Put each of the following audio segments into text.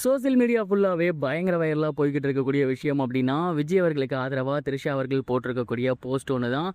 Social media ஃபுல்லாவே பயங்கர வைரலா போய்க்கிட்டு இருக்கக்கூடிய விஷயம் அப்படின்னா, விஜய் அவர்களுக்கு ஆதரவா திரிஷா அவர்கள் போட்டிருக்கக்கூடிய போஸ்ட் ஒண்ணு தான்.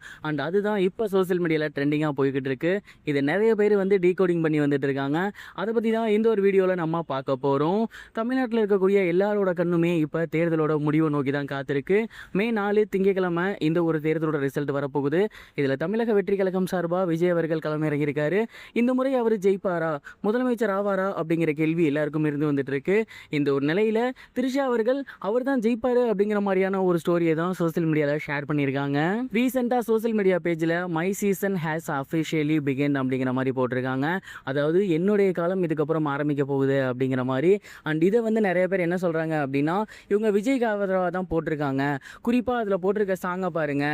அதுதான் இப்ப சோசியல் மீடியால ட்ரெண்டிங்கா போய்க்கிட்டு இருக்கு. இத நெறைய பேர் வந்து டீகோடிங் பண்ணி வந்துட்டு இருக்காங்க. அத பத்தி தான் இந்த ஒரு வீடியோல நம்ம பார்க்க போறோம். தமிழ்நாட்டுல இருக்கக்கூடிய எல்லாரோட கண்ணுமே இப்ப தேர்தலோட முடிவை நோக்கி தான் காத்திருக்கு. மே 4 திங்கட்கிழமை இந்த ஒரு தேர்தலோட ரிசல்ட் வரப்போகுது. இதுல தமிழக வெற்றி கழகம் சார்பா விஜய் அவர்கள் களமிறங்கியிருக்காரு. இந்த முறை அவர் ஜெயிப்பாரா? முதலமைச்சர் ஆவாரா? அப்படிங்கிற கேள்வி எல்லாருக்கும் இருந்து வந்துட்டு இருக்கு. இந்த ஒரு நிலையில திரிஷா அவர்கள் அவர் தான் ஜெயிப்பாரு அப்படிங்கிற மாதிரியான ஒரு ஸ்டோரியை தான் சோசியல் மீடியால ஷேர் பண்ணியிருக்காங்க. ரீசெண்டா சோசியல் மீடியா பேஜ்ல my season has officially begin அப்படிங்கிற மாதிரி போட்டிருக்காங்க. அதாவது என்னுடைய காலம் இதுக்கப்புறம் ஆரம்பிக்க போகுது அப்படிங்கிற மாதிரி. இதை வந்து நிறைய பேர் என்ன சொல்றாங்க அப்படின்னா, இவங்க விஜய்க்கு ஆதரவாக தான் போட்டிருக்காங்க. குறிப்பா அதுல போட்டிருக்க சாங்க பாருங்க,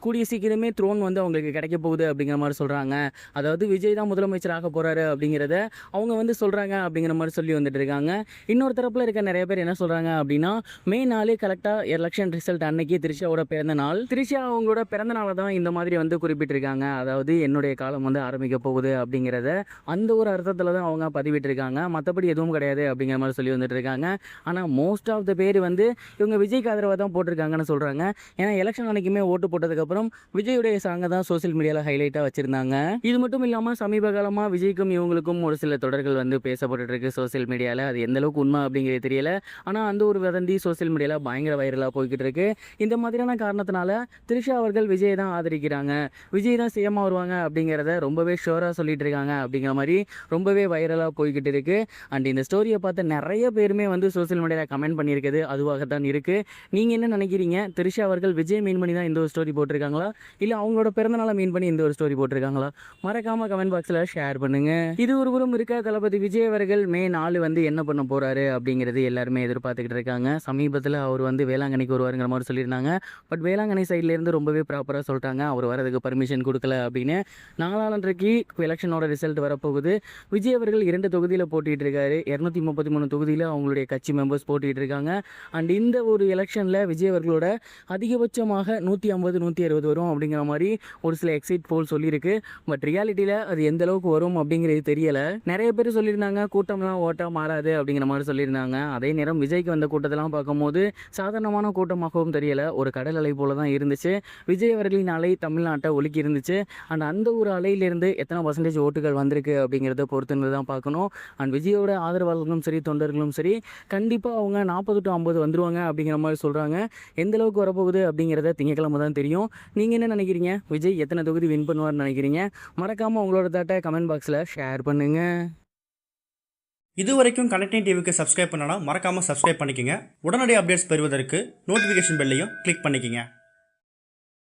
கூடிய சீக்கிரமே த்ரோன் வந்து அவங்களுக்கு கிடைக்க போகுது அப்படிங்கிற மாதிரி சொல்றாங்க. அதாவது விஜய் தான் முதலமைச்சராக போறாரு அப்படிங்கிறத அவங்க வந்து சொல்றாங்க அப்படிங்கிற மாதிரி சொல்லி வந்துட்டு இருக்காங்க. இன்னொரு தரப்புல இருக்க நிறைய பேர் என்ன சொல்றாங்க அப்படின்னா, மே 4 கரெக்டா எலெக்ஷன் ரிசல்ட் அன்னைக்கு திரிஷாவோட பிறந்த நாள். திரிஷா அவங்களோட பிறந்த நாளை தான் இந்த மாதிரி வந்து குறிப்பிட்டிருக்காங்க. அதாவது என்னுடைய காலம் வந்து ஆரம்பிக்க போகுது அப்படிங்கிறத அந்த ஒரு அர்த்தத்தில் தான் அவங்க பதிவிட்டிருக்காங்க. மற்றபடி எதுவும் கிடையாது அப்படிங்கிற மாதிரி சொல்லி வந்துட்டு இருக்காங்க. ஆனால் மோஸ்ட் ஆஃப் த பேர் வந்து இவங்க விஜய்க்கு ஆதரவாக தான் போட்டிருக்காங்கன்னு சொல்றாங்க. ஏன்னா எலெக்ஷன் அன்னைக்குமே ஓட்டு போட்டதுக்கப்புறம் விஜயுடைய சாங்கை தான் சோசியல் மீடியாவில் ஹைலைட்டாக வச்சிருந்தாங்க. இது மட்டும் இல்லாமல் சமீப காலமாக விஜய்க்கும் இவங்களுக்கும் ஒரு சில தொடர்கள் வந்து பேசப்பட்டு இருக்கு சோசியல் மீடியாவில். அது எந்த அளவுக்கு உண்மை அப்படிங்கிறது தெரியல. ஆனால் அந்த ஒரு வதந்தி சோசியல் மீடியாவில் பயங்கர வைரலாக போய்கிட்டு இருக்கு. இந்த மாதிரியான காரணத்தினால திரிஷா அவர்கள் விஜய் தான் ஆதரிக்கிறாங்க, விஜய் தான் சிஎம்மாக வருவாங்க அப்படிங்கிறத ரொம்பவே ஷோராக சொல்லிட்டு இருக்காங்க அப்படிங்கிற மாதிரி ரொம்பவே வைரலாக போய்கிட்டு இருக்கு. இந்த ஸ்டோரியை பார்த்து நிறைய பேருமே வந்து சோசியல் மீடியாவில் கமெண்ட் பண்ணியிருக்குது அதுவாகத்தான் இருக்கு. நீங்கள் என்ன நினைக்கிறீங்க? திரிஷா அவர்கள் விஜய் மீன் பண்ணி தான் இந்த ஒரு ஸ்டோரி போட்டிருக்காங்களா, இல்லை அவங்களோட பிறந்தநாளை மீன் பண்ணி இந்த ஒரு ஸ்டோரி போட்டிருக்காங்களா? மறக்காம கமெண்ட் பாக்ஸில் ஷேர் பண்ணுங்க. இது ஒரு புறம் இருக்க, தளபதி விஜய் அவர்கள் மே 4 வந்து என்ன பண்ண போறாரு அப்படிங்கிறது எல்லாருமே எதிர்பார்த்துக்கிட்டு இருக்காங்க. சமீபத்தில் அவர் வந்து வேளாங்கண்ணிக்கு வருவாருங்கிற மாதிரி சொல்லியிருந்தாங்க. பட் வேளாங்கண்ணி சைட்லேருந்து ரொம்பவே ப்ராப்பராக சொல்லிட்டாங்க அவர் வரதுக்கு பர்மிஷன் கொடுக்கல அப்படின்னு. நாளான்றைக்கு எலெக்ஷனோட ரிசல்ட் வரப்போகுது. விஜய் அவர்கள் 2 தொகுதியில் போட்டிட்டு இருக்காரு. 233 தொகுதியில் அவங்களுடைய கட்சி மெம்பர்ஸ் போட்டிட்டு இருக்காங்க. இந்த ஒரு எலெக்ஷனில் விஜய் அவர்களோட அதிகபட்சமாக 150 160 வரும் அப்படிங்கிற மாதிரி ஒரு சில எக்ஸிட் போல் சொல்லியிருக்கு. பட் ரியாலிட்டியில் அது எந்த அளவுக்கு வரும் அப்படிங்கிறது தெரியல. நிறைய பேர் சொல்லியிருந்தாங்க கூட்டம்லாம் ஓட்டா மாறாது அப்படிங்கிற மாதிரி சொல்லியிருந்தாங்க. அதே நேரம் விஜய்க்கு வந்த கூட்டத்தெல்லாம் பார்க்கும்போது சாதாரணமான கூட்டமாகவும் தெரியல, ஒரு கடல் அலை போல தான் இருந்துச்சு. விஜய் அவர்களின் அலை தமிழ்நாட்டை ஒலுக்கி இருந்துச்சு. அந்த ஒரு அலையிலிருந்து எத்தனை பர்சன்டேஜ் ஓட்டுகள் வந்திருக்கு அப்படிங்கிறத பொறுத்து தான் பார்க்கணும். விஜயோட ஆதரவாளர்களும் சரி தொண்டர்களும் சரி கண்டிப்பாக அவங்க 40 to 50 வந்துருவாங்க அப்படிங்கிற மாதிரி சொல்கிறாங்க. எந்த அளவுக்கு வரப்போகுது அப்படிங்கிறத திங்கக்கிழமை தான் தெரியும். நீங்கள் என்ன நினைக்கிறீங்க? விஜய் எத்தனை தொகுதி வின் பண்ணுவார்னு நினைக்கிறீங்க? மறக்காமல் உங்களோட தாட்டை கமெண்ட் பாக்ஸில் ஷேர் பண்ணுங்கள். இது வரைக்கும் கனெக்டிங் டிவிக்கு சப்ஸ்கிரைப் பண்ணனா மறக்காமல் சப்ஸ்கிரைப் பண்ணிக்கங்க. உடனடி அப்டேட்ஸ் பெறுவதற்கு நோட்டிஃபிகேஷன் பெல்லையும் கிளிக் பண்ணிக்கங்க.